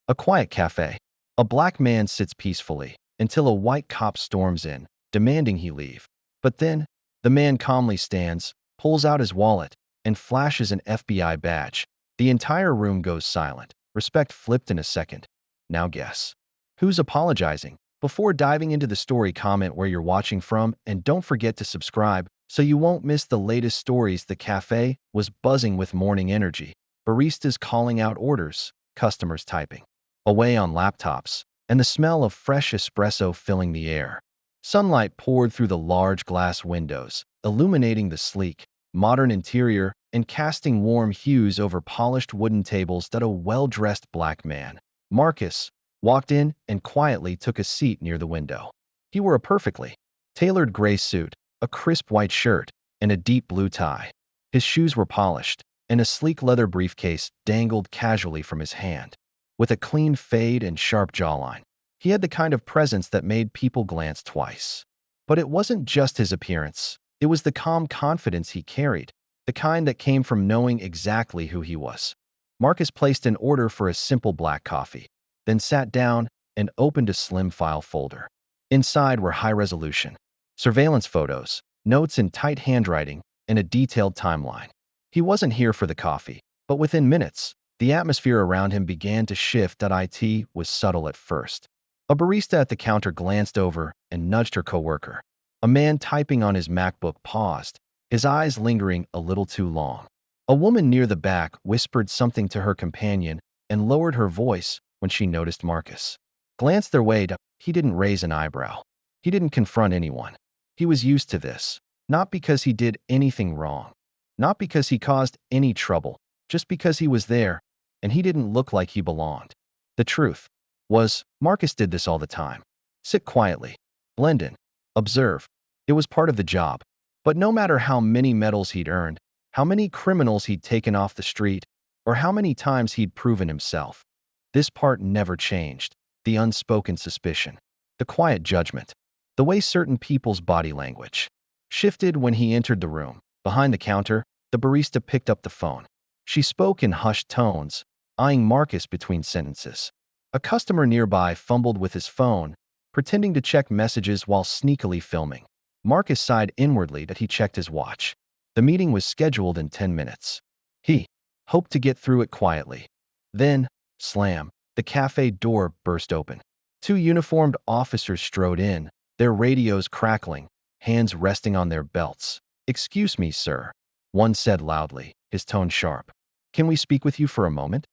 A quiet cafe. A black man sits peacefully until a white cop storms in, demanding he leave. But then, the man calmly stands, pulls out his wallet, and flashes an FBI badge. The entire room goes silent. Respect flipped in a second. Now guess. Who's apologizing? Before diving into the story, comment where you're watching from, and don't forget to subscribe so you won't miss the latest stories. The cafe was buzzing with morning energy. Baristas calling out orders, customers typing away on laptops, and the smell of fresh espresso filling the air. Sunlight poured through the large glass windows, illuminating the sleek, modern interior and casting warm hues over polished wooden tables. That a well-dressed black man, Marcus, walked in and quietly took a seat near the window. He wore a perfectly tailored gray suit, a crisp white shirt, and a deep blue tie. His shoes were polished, and a sleek leather briefcase dangled casually from his hand. With a clean fade and sharp jawline, he had the kind of presence that made people glance twice. But it wasn't just his appearance. It was the calm confidence he carried, the kind that came from knowing exactly who he was. Marcus placed an order for a simple black coffee, then sat down and opened a slim file folder. Inside were high-resolution surveillance photos, notes in tight handwriting, and a detailed timeline. He wasn't here for the coffee, but within minutes, the atmosphere around him began to shift. It was subtle at first. A barista at the counter glanced over and nudged her coworker. A man typing on his MacBook paused, his eyes lingering a little too long. A woman near the back whispered something to her companion and lowered her voice when she noticed Marcus. Glanced their way. He didn't raise an eyebrow. He didn't confront anyone. He was used to this, not because he did anything wrong, not because he caused any trouble, just because he was there, and he didn't look like he belonged. The truth was, Marcus did this all the time. Sit quietly, blend in, observe. It was part of the job. But no matter how many medals he'd earned, how many criminals he'd taken off the street, or how many times he'd proven himself, this part never changed. The unspoken suspicion, the quiet judgment, the way certain people's body language shifted when he entered the room. Behind the counter, the barista picked up the phone. She spoke in hushed tones, eyeing Marcus between sentences. A customer nearby fumbled with his phone, pretending to check messages while sneakily filming. Marcus sighed inwardly that he checked his watch. The meeting was scheduled in 10 minutes. He hoped to get through it quietly. Then, slam, the cafe door burst open. Two uniformed officers strode in, their radios crackling, hands resting on their belts. "Excuse me, sir," one said loudly, his tone sharp. "Can we speak with you for a moment?"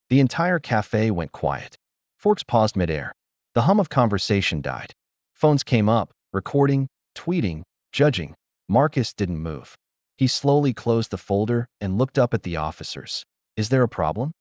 The entire cafe went quiet. Forks paused midair. The hum of conversation died. Phones came up, recording, tweeting, judging. Marcus didn't move. He slowly closed the folder and looked up at the officers. "Is there a problem?"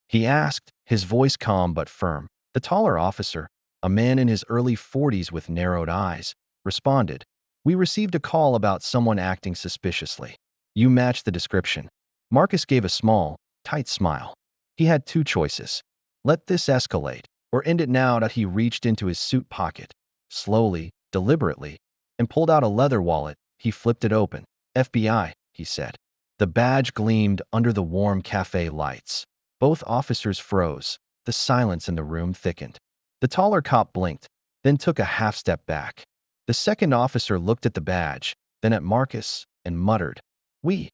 he asked, his voice calm but firm. The taller officer, a man in his early 40s with narrowed eyes, responded, "We received a call about someone acting suspiciously. You match the description." Marcus gave a small, tight smile. He had two choices. Let this escalate, or end it now. That he reached into his suit pocket, slowly, deliberately, and pulled out a leather wallet. He flipped it open. "FBI," he said. The badge gleamed under the warm cafe lights. Both officers froze. The silence in the room thickened. The taller cop blinked, then took a half step back. The second officer looked at the badge, then at Marcus, and muttered, We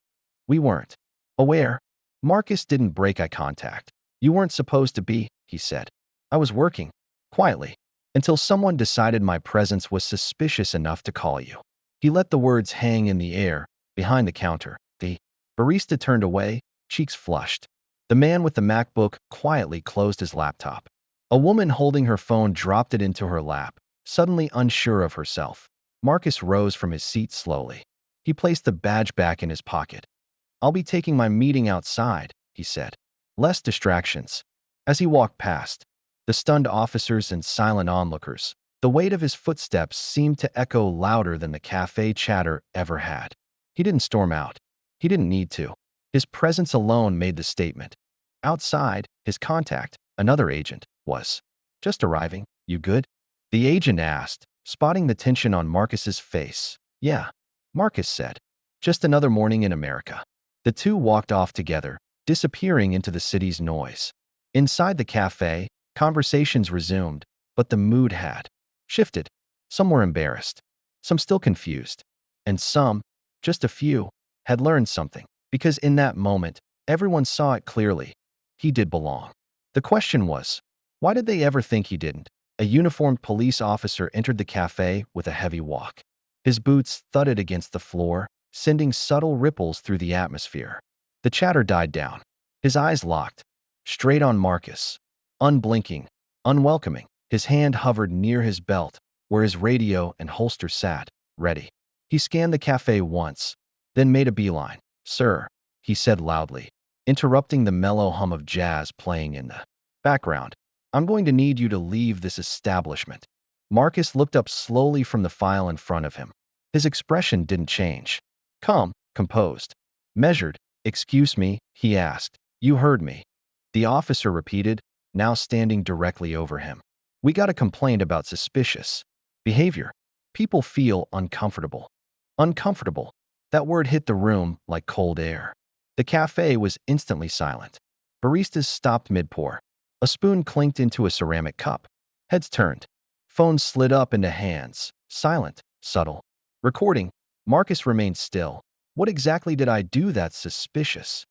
weren't aware." Marcus didn't break eye contact. "You weren't supposed to be," he said. "I was working, quietly, until someone decided my presence was suspicious enough to call you." He let the words hang in the air. Behind the counter, the barista turned away, cheeks flushed. The man with the MacBook quietly closed his laptop. A woman holding her phone dropped it into her lap, suddenly unsure of herself. Marcus rose from his seat slowly. He placed the badge back in his pocket. "I'll be taking my meeting outside," he said. "Less distractions." As he walked past the stunned officers and silent onlookers, the weight of his footsteps seemed to echo louder than the cafe chatter ever had. He didn't storm out. He didn't need to. His presence alone made the statement. Outside, his contact, another agent, was just arriving. "You good?" the agent asked, spotting the tension on Marcus's face. "Yeah," Marcus said. "Just another morning in America." The two walked off together, disappearing into the city's noise. Inside the cafe, Conversations resumed, but the mood had shifted. Some were embarrassed, some still confused, and some, just a few, had learned something. Because in that moment, everyone saw it clearly. He did belong. The question was, why did they ever think he didn't? A uniformed police officer entered the cafe with a heavy walk. His boots thudded against the floor, sending subtle ripples through the atmosphere. The chatter died down. His eyes locked, straight on Marcus, unblinking, unwelcoming. His hand hovered near his belt, where his radio and holster sat, ready. He scanned the cafe once, then made a beeline. "Sir," he said loudly, interrupting the mellow hum of jazz playing in the background, "I'm going to need you to leave this establishment." Marcus looked up slowly from the file in front of him. His expression didn't change. Calm, composed, measured. "Excuse me," he asked. "You heard me." The officer repeated, now standing directly over him. "We got a complaint about suspicious behavior. People feel uncomfortable." Uncomfortable. That word hit the room like cold air. The cafe was instantly silent. Baristas stopped mid-pour. A spoon clinked into a ceramic cup. Heads turned. Phones slid up into hands. Silent, subtle. Recording. Marcus remained still. "What exactly did I do that's suspicious?"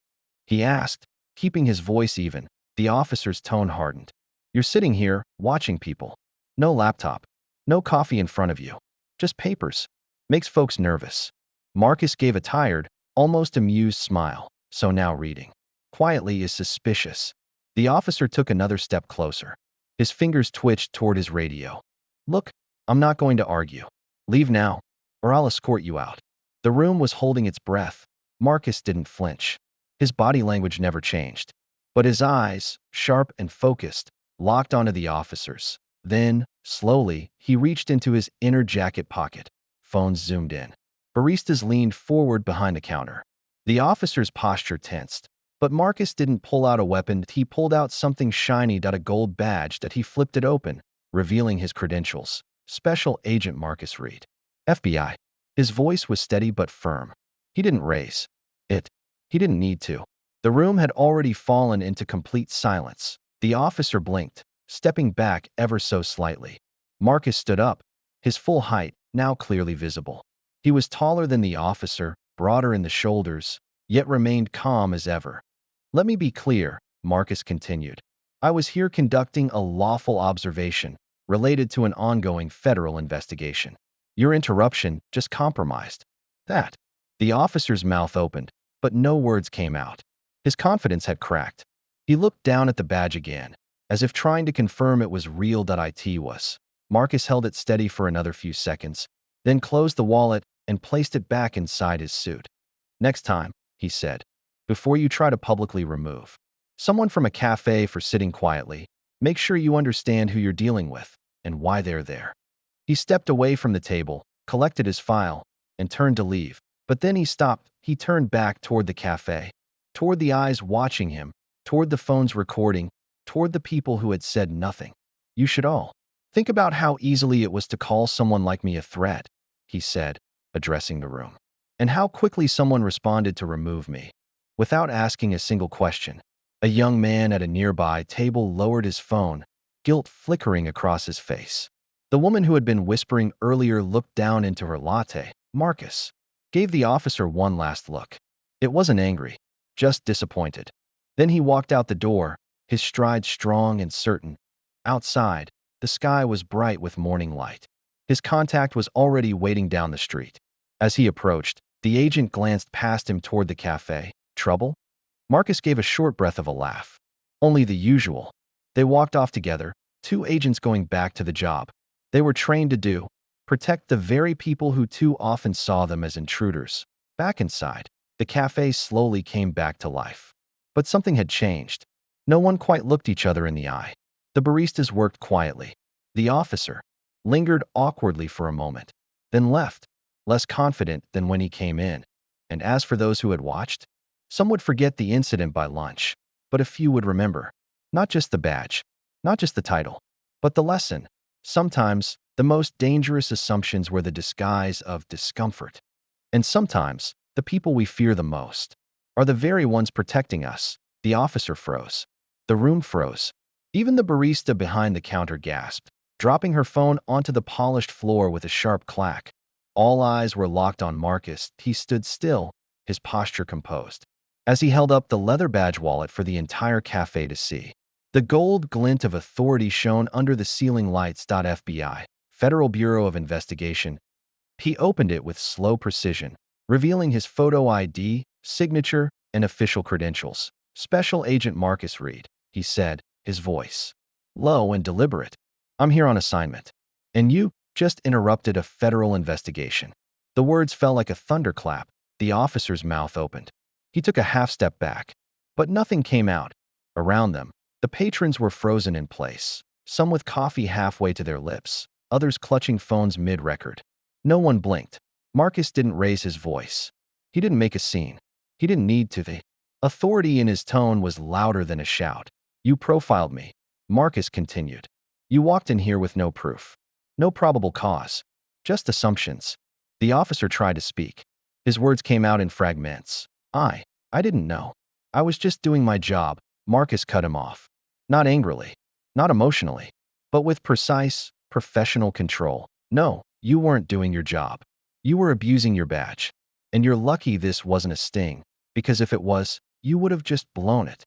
he asked, keeping his voice even. The officer's tone hardened. "You're sitting here, watching people. No laptop. No coffee in front of you. Just papers. Makes folks nervous." Marcus gave a tired, almost amused smile. "So now reading quietly is suspicious." The officer took another step closer. His fingers twitched toward his radio. "Look, I'm not going to argue. Leave now, or I'll escort you out." The room was holding its breath. Marcus didn't flinch. His body language never changed. But his eyes, sharp and focused, locked onto the officer's. Then, slowly, he reached into his inner jacket pocket. Phones zoomed in. Baristas leaned forward behind the counter. The officer's posture tensed. But Marcus didn't pull out a weapon. He pulled out something shiny, a gold badge that he flipped it open, revealing his credentials. Special Agent Marcus Reed, FBI. His voice was steady but firm. He didn't raise it. He didn't need to. The room had already fallen into complete silence. The officer blinked, stepping back ever so slightly. Marcus stood up, his full height now clearly visible. He was taller than the officer, broader in the shoulders, yet remained calm as ever. "Let me be clear," Marcus continued. "I was here conducting a lawful observation related to an ongoing federal investigation. Your interruption just compromised that." The officer's mouth opened, but no words came out. His confidence had cracked. He looked down at the badge again, as if trying to confirm it was real. It was. Marcus held it steady for another few seconds, then closed the wallet and placed it back inside his suit. "Next time," he said, "before you try to publicly remove someone from a cafe for sitting quietly, make sure you understand who you're dealing with and why they're there." He stepped away from the table, collected his file, and turned to leave. But then he stopped. He turned back toward the cafe, toward the eyes watching him, toward the phones recording, toward the people who had said nothing. "You should all think about how easily it was to call someone like me a threat," he said, addressing the room, "and how quickly someone responded to remove me, without asking a single question." A young man at a nearby table lowered his phone, guilt flickering across his face. The woman who had been whispering earlier looked down into her latte. Marcus gave the officer one last look. It wasn't angry, just disappointed. Then he walked out the door, his stride strong and certain. Outside, the sky was bright with morning light. His contact was already waiting down the street. As he approached, the agent glanced past him toward the cafe. "Trouble?" Marcus gave a short breath of a laugh. "Only the usual." They walked off together, two agents going back to the job they were trained to do, protect the very people who too often saw them as intruders. Back inside, the cafe slowly came back to life. But something had changed. No one quite looked each other in the eye. The baristas worked quietly. The officer lingered awkwardly for a moment, then left, less confident than when he came in. And as for those who had watched, some would forget the incident by lunch, but a few would remember. Not just the badge, not just the title, but the lesson. Sometimes, the most dangerous assumptions were the disguise of discomfort. And sometimes, the people we fear the most are the very ones protecting us. The officer froze. The room froze. Even the barista behind the counter gasped, dropping her phone onto the polished floor with a sharp clack. All eyes were locked on Marcus. He stood still, his posture composed, as he held up the leather badge wallet for the entire cafe to see. The gold glint of authority shone under the ceiling lights. FBI, Federal Bureau of Investigation. He opened it with slow precision, revealing his photo ID, signature, and official credentials. Special Agent Marcus Reed, he said, his voice low and deliberate. I'm here on assignment. And you just interrupted a federal investigation. The words fell like a thunderclap. The officer's mouth opened. He took a half step back, but nothing came out. Around them, the patrons were frozen in place, some with coffee halfway to their lips, others clutching phones mid-record. No one blinked. Marcus didn't raise his voice. He didn't make a scene. He didn't need to. The authority in his tone was louder than a shout. You profiled me, Marcus continued. You walked in here with no proof, no probable cause, just assumptions. The officer tried to speak. His words came out in fragments. I didn't know. I was just doing my job. Marcus cut him off. Not angrily, not emotionally, but with precise, professional control. No, you weren't doing your job. You were abusing your badge. And you're lucky this wasn't a sting, because if it was, you would have just blown it.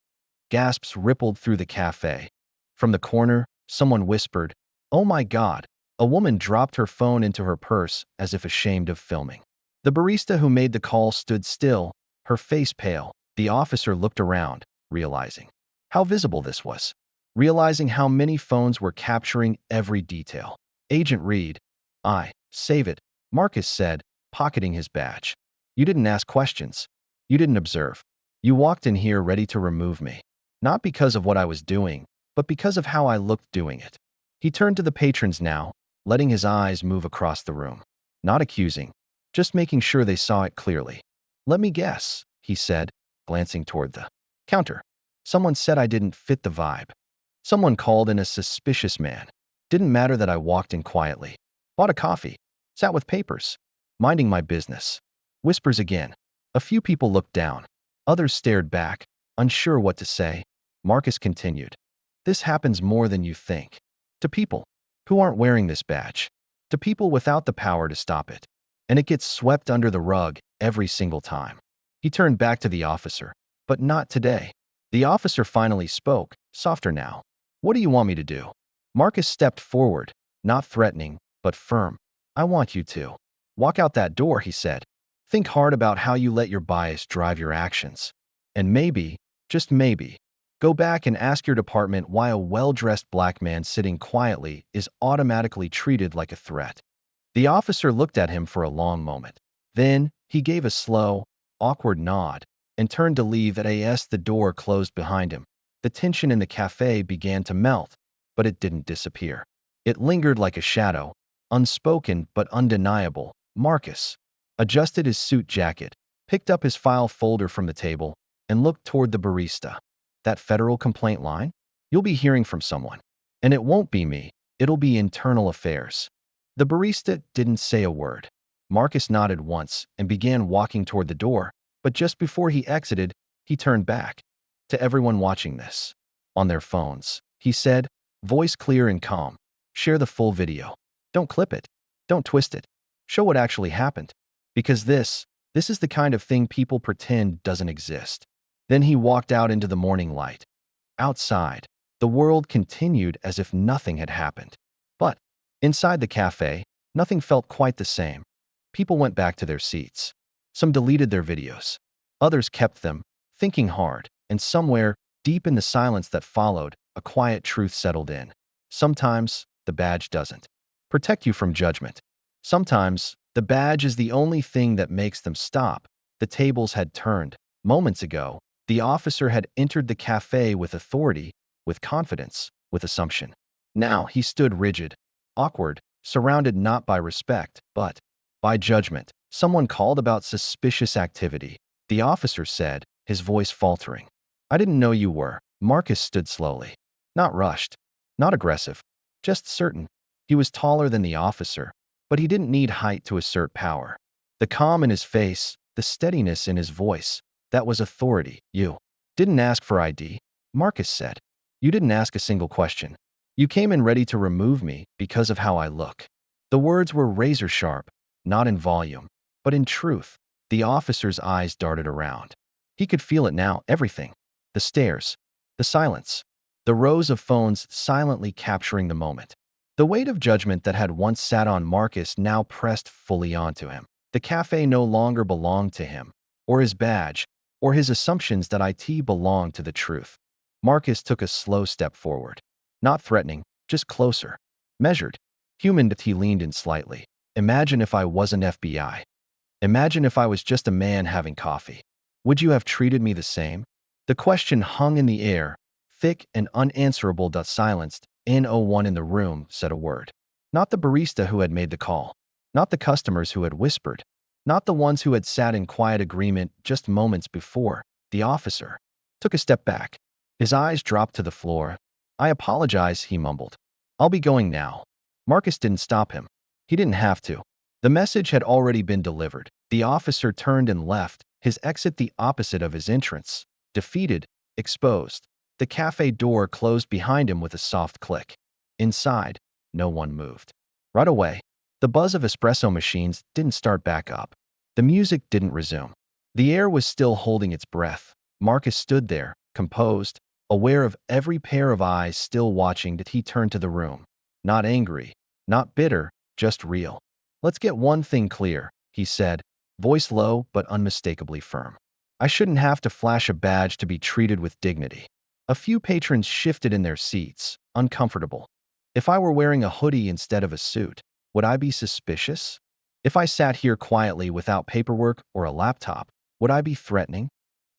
Gasps rippled through the cafe. From the corner, someone whispered, "Oh my God." A woman dropped her phone into her purse as if ashamed of filming. The barista who made the call stood still, her face pale. The officer looked around, realizing how visible this was, realizing how many phones were capturing every detail. Agent Reed, save it, Marcus said, pocketing his badge. You didn't ask questions. You didn't observe. You walked in here ready to remove me. Not because of what I was doing, but because of how I looked doing it. He turned to the patrons now, letting his eyes move across the room. Not accusing, just making sure they saw it clearly. Let me guess, he said, glancing toward the counter. Someone said I didn't fit the vibe. Someone called in a suspicious man. Didn't matter that I walked in quietly. Bought a coffee. Sat with papers. Minding my business. Whispers again. A few people looked down. Others stared back, unsure what to say. Marcus continued. This happens more than you think. To people who aren't wearing this badge. To people without the power to stop it. And it gets swept under the rug every single time. He turned back to the officer. But not today. The officer finally spoke, softer now. What do you want me to do? Marcus stepped forward, not threatening, but firm. I want you to walk out that door, he said. Think hard about how you let your bias drive your actions. And maybe, just maybe, go back and ask your department why a well-dressed black man sitting quietly is automatically treated like a threat. The officer looked at him for a long moment. Then, he gave a slow, awkward nod and turned to leave as the door closed behind him. The tension in the cafe began to melt, but it didn't disappear. It lingered like a shadow, unspoken but undeniable. Marcus adjusted his suit jacket, picked up his file folder from the table, and looked toward the barista. That federal complaint line? You'll be hearing from someone. And it won't be me. It'll be internal affairs. The barista didn't say a word. Marcus nodded once and began walking toward the door, but just before he exited, he turned back. To everyone watching this, on their phones, he said, voice clear and calm, share the full video. Don't clip it. Don't twist it. Show what actually happened. Because this is the kind of thing people pretend doesn't exist. Then he walked out into the morning light. Outside, the world continued as if nothing had happened. But inside the cafe, nothing felt quite the same. People went back to their seats. Some deleted their videos. Others kept them, thinking hard, and somewhere, deep in the silence that followed, a quiet truth settled in. Sometimes, the badge doesn't protect you from judgment. Sometimes, the badge is the only thing that makes them stop. The tables had turned. Moments ago, the officer had entered the cafe with authority, with confidence, with assumption. Now he stood rigid, awkward, surrounded not by respect, but by judgment. Someone called about suspicious activity. The officer said, his voice faltering. I didn't know you were. Marcus stood slowly. Not rushed, not aggressive, just certain. He was taller than the officer, but he didn't need height to assert power. The calm in his face, the steadiness in his voice, that was authority. You didn't ask for ID, Marcus said. You didn't ask a single question. You came in ready to remove me because of how I look." The words were razor sharp, not in volume, but in truth. The officer's eyes darted around. He could feel it now, everything. The stares, the silence, the rows of phones silently capturing the moment. The weight of judgment that had once sat on Marcus now pressed fully onto him. The cafe no longer belonged to him, or his badge, or his assumptions that IT belonged to the truth. Marcus took a slow step forward. Not threatening, just closer. Measured. Human. That he leaned in slightly. "Imagine if I wasn't FBI. Imagine if I was just a man having coffee. Would you have treated me the same?" The question hung in the air, thick and unanswerable. Silenced. No one in the room said a word. Not the barista who had made the call. Not the customers who had whispered. Not the ones who had sat in quiet agreement just moments before. The officer took a step back. His eyes dropped to the floor. "I apologize," he mumbled. "I'll be going now." Marcus didn't stop him. He didn't have to. The message had already been delivered. The officer turned and left, his exit the opposite of his entrance. Defeated, exposed. The cafe door closed behind him with a soft click. Inside, no one moved. Right away, the buzz of espresso machines didn't start back up. The music didn't resume. The air was still holding its breath. Marcus stood there, composed, aware of every pair of eyes still watching. That he turned to the room. Not angry, not bitter, just real. "Let's get one thing clear," he said, voice low but unmistakably firm. "I shouldn't have to flash a badge to be treated with dignity." A few patrons shifted in their seats, uncomfortable. "If I were wearing a hoodie instead of a suit, would I be suspicious? If I sat here quietly without paperwork or a laptop, would I be threatening?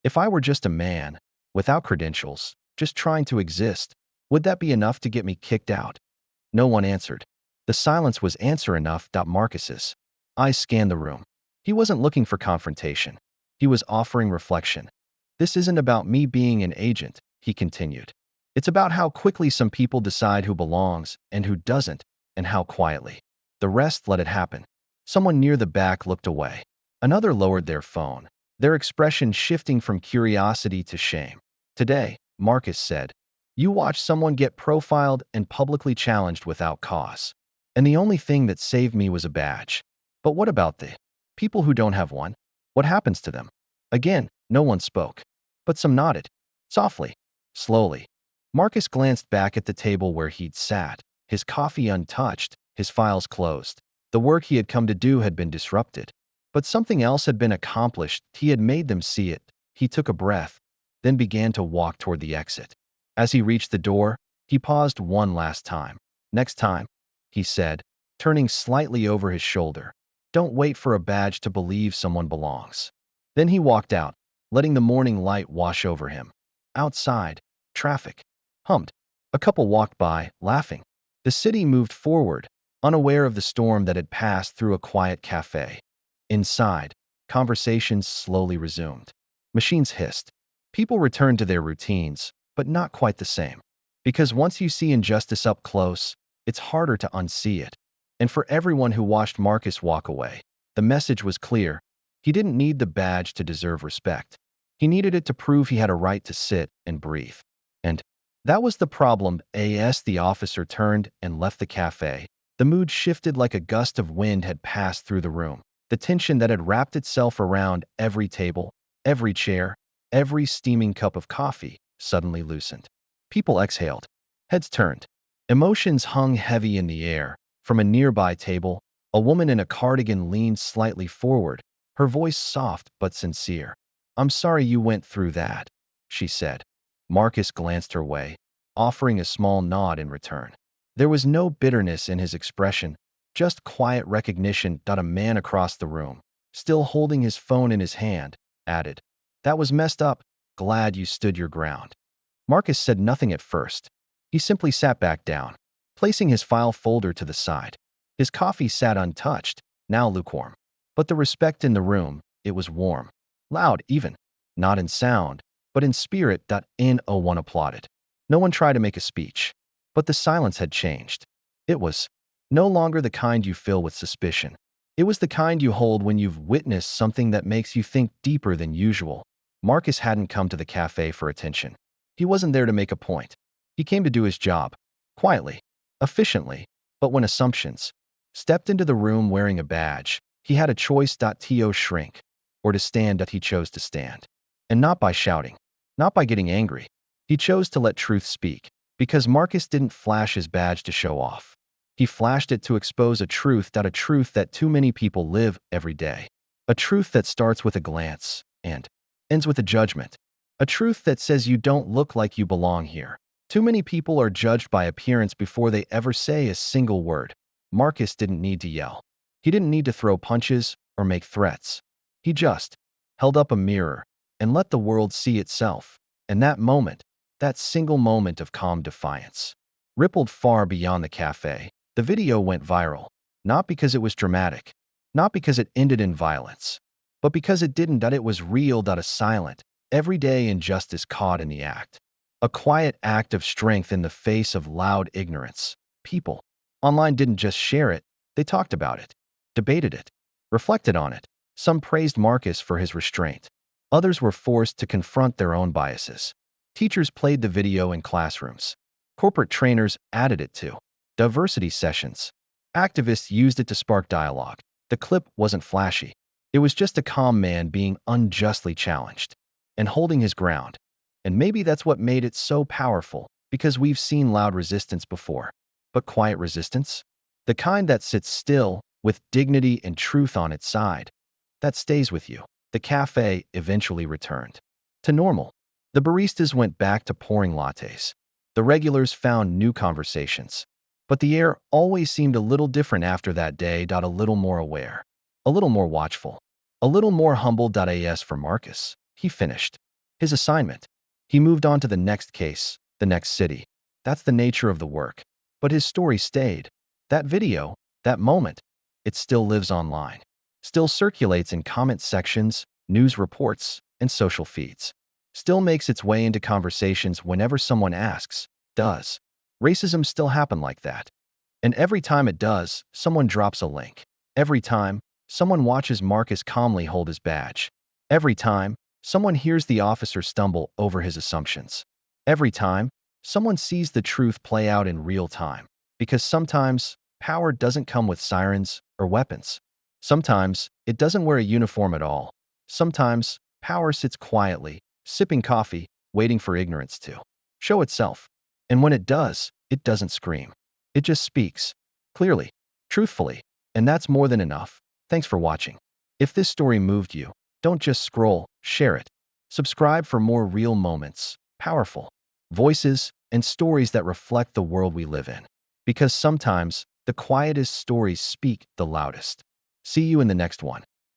If I were just a man, without credentials, just trying to exist, would that be enough to get me kicked out?" No one answered. The silence was answer enough. Marcus's eyes scanned the room. He wasn't looking for confrontation. He was offering reflection. "This isn't about me being an agent," he continued. "It's about how quickly some people decide who belongs and who doesn't, and how quietly. The rest let it happen." Someone near the back looked away. Another lowered their phone, their expression shifting from curiosity to shame. "Today," Marcus said, "you watched someone get profiled and publicly challenged without cause. And the only thing that saved me was a badge. But what about the people who don't have one? What happens to them?" Again, no one spoke. But some nodded. Softly, slowly. Marcus glanced back at the table where he'd sat, his coffee untouched, his files closed. The work he had come to do had been disrupted. But something else had been accomplished. He had made them see it. He took a breath, then began to walk toward the exit. As he reached the door, he paused one last time. "Next time," he said, turning slightly over his shoulder, "don't wait for a badge to believe someone belongs." Then he walked out, letting the morning light wash over him. Outside, traffic hummed. A couple walked by, laughing. The city moved forward, unaware of the storm that had passed through a quiet cafe. Inside, conversations slowly resumed. Machines hissed. People returned to their routines, but not quite the same. Because once you see injustice up close, it's harder to unsee it. And for everyone who watched Marcus walk away, the message was clear. He didn't need the badge to deserve respect. He needed it to prove he had a right to sit and breathe. And that was the problem. As the officer turned and left the cafe, the mood shifted like a gust of wind had passed through the room. The tension that had wrapped itself around every table, every chair, every steaming cup of coffee suddenly loosened. People exhaled. Heads turned. Emotions hung heavy in the air. From a nearby table, a woman in a cardigan leaned slightly forward, her voice soft but sincere. "I'm sorry you went through that," she said. Marcus glanced her way, offering a small nod in return. There was no bitterness in his expression, just quiet recognition. A man across the room, still holding his phone in his hand, added, "That was messed up. Glad you stood your ground." Marcus said nothing at first. He simply sat back down, placing his file folder to the side. His coffee sat untouched, now lukewarm. But the respect in the room, it was warm. Loud even. Not in sound, but in spirit. No one applauded. No one tried to make a speech. But the silence had changed. It was no longer the kind you fill with suspicion. It was the kind you hold when you've witnessed something that makes you think deeper than usual. Marcus hadn't come to the cafe for attention. He wasn't there to make a point. He came to do his job, quietly, efficiently, but when assumptions stepped into the room wearing a badge, he had a choice to shrink, or to stand. He chose to stand. And not by shouting, not by getting angry. He chose to let truth speak, because Marcus didn't flash his badge to show off. He flashed it to expose a truth that too many people live every day. A truth that starts with a glance and ends with a judgment. A truth that says you don't look like you belong here. Too many people are judged by appearance before they ever say a single word. Marcus didn't need to yell. He didn't need to throw punches or make threats. He just held up a mirror and let the world see itself. And that moment, that single moment of calm defiance, rippled far beyond the cafe. The video went viral, not because it was dramatic, not because it ended in violence, but because it didn't. It was real. A silent, everyday injustice caught in the act. A quiet act of strength in the face of loud ignorance. People online didn't just share it, they talked about it, debated it, reflected on it. Some praised Marcus for his restraint. Others were forced to confront their own biases. Teachers played the video in classrooms. Corporate trainers added it to diversity sessions. Activists used it to spark dialogue. The clip wasn't flashy. It was just a calm man being unjustly challenged and holding his ground. And maybe that's what made it so powerful, because we've seen loud resistance before. But quiet resistance? The kind that sits still, with dignity and truth on its side, that stays with you. The cafe eventually returned to normal. The baristas went back to pouring lattes. The regulars found new conversations. But the air always seemed a little different after that day. A little more aware, a little more watchful, a little more humble. As for Marcus, he finished his assignment. He moved on to the next case, the next city. That's the nature of the work. But his story stayed. That video, that moment, it still lives online, still circulates in comment sections, news reports, and social feeds. Still makes its way into conversations whenever someone asks, does racism still happen like that? And every time it does, someone drops a link. Every time, someone watches Marcus calmly hold his badge. Every time, someone hears the officer stumble over his assumptions. Every time, someone sees the truth play out in real time. Because sometimes, power doesn't come with sirens or weapons. Sometimes, it doesn't wear a uniform at all. Sometimes, power sits quietly, sipping coffee, waiting for ignorance to show itself. And when it does, it doesn't scream. It just speaks, clearly, truthfully. And that's more than enough. Thanks for watching. If this story moved you, don't just scroll, share it. Subscribe for more real moments, powerful voices, and stories that reflect the world we live in. Because sometimes, the quietest stories speak the loudest. See you in the next one.